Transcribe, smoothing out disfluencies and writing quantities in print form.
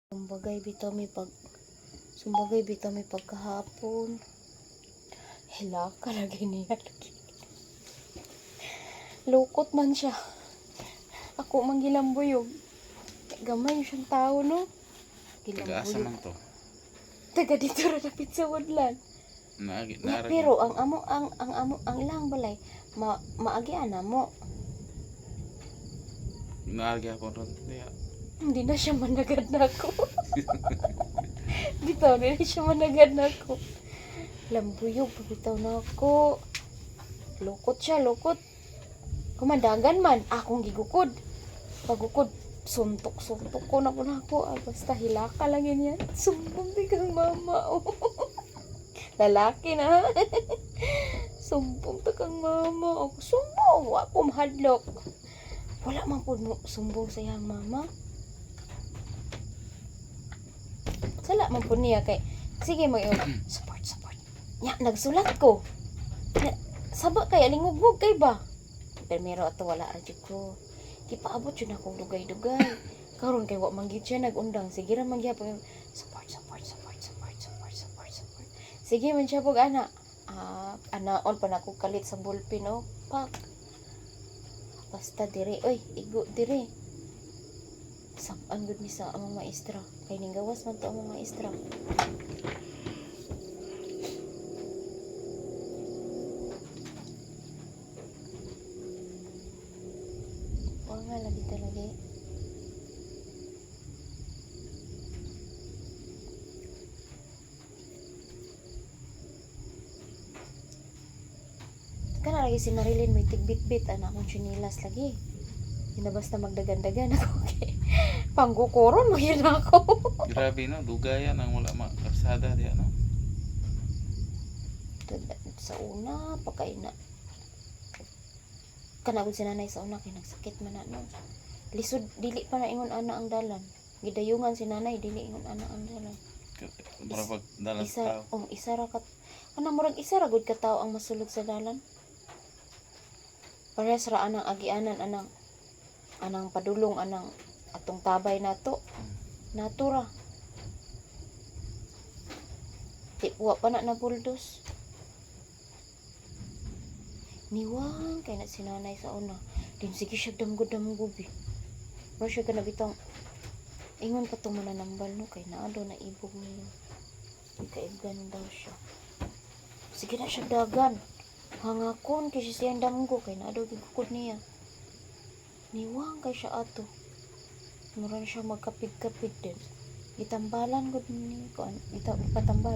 Sumbagay bitaw mi pagkahapon. Hila ka lagi niya lagi. Lukot man siya. Ako man gilambuyog. Gamay siyang tao no. Taga-asa man to. Taga dito ra dapit sa Woodland. Pero ang ilang balay maagi ana mo. Naagi ako ron. Hindi na siya managad na ako. Bitaw na siya managad na ako. Lambuyog, bitaw na ako. Lukot siya, lukot. Kumandagan man, akong gigukod. Pagukod, suntok ko na po na ako. Basta hilaka lang yan. Sumbong di kang mama. Oh. Lalaki na. Sumbong ta kang mama. Ako sumbong, ako mahadlok. Wala man po sumbong sa iyang mama. Sala man po niya kay sige support. Nya nagsulat ko. Saba kay alingugog kay ba. Pero ato wala ra jud ko. Gipaabot jud akong dugay-dugay. Karon kay wa man gid siya nagundang. Sige ra man gyapon support. Sige man siya pug ana. Anaon pa nako kalit sa bulpin no. Pak. Basta dire, oy, igo dire. Sapan gud mi sa among maestra. Kay ning gawas man to among maestra. Nga lagi talaga. Kana lagi si Marilyn may tigbit-bit ana akong chinilas lagi. Hindi basta magdagan-dagan ako kay panggukuron mo yun ako. Grabe no, dugayan ang wala makarsada diya no. Sa una pagkaina. Kanagod si nanay sa una kay nagsakit man na no. Lisod dili pa na ingon ana ang dalan. Gidayungan si nanay dili ingon ana ang dalan. Para pag dalan sa tao. Isa ra ka. Ana murag isa ra gud ka tawo ang masulod sa dalan. Parehas ra anang agianan anang padulong anang atong tabay nato. Natura. Tipwa pa na buldos. Niwang kay na sinanay sa una. Din sige siya damgo-damgo bi. Pero siya ka bitang ingon pa itong mananambal no kay naado na ibog niya. Ikaibgan daw siya. Sige na siya dagan. Hangakon kay siya siyang damgo kay naado gigukod niya. Niwang kay siya ato. Mura na siya magkapid-kapid din. Itambalan ko din ko. Ipatambal.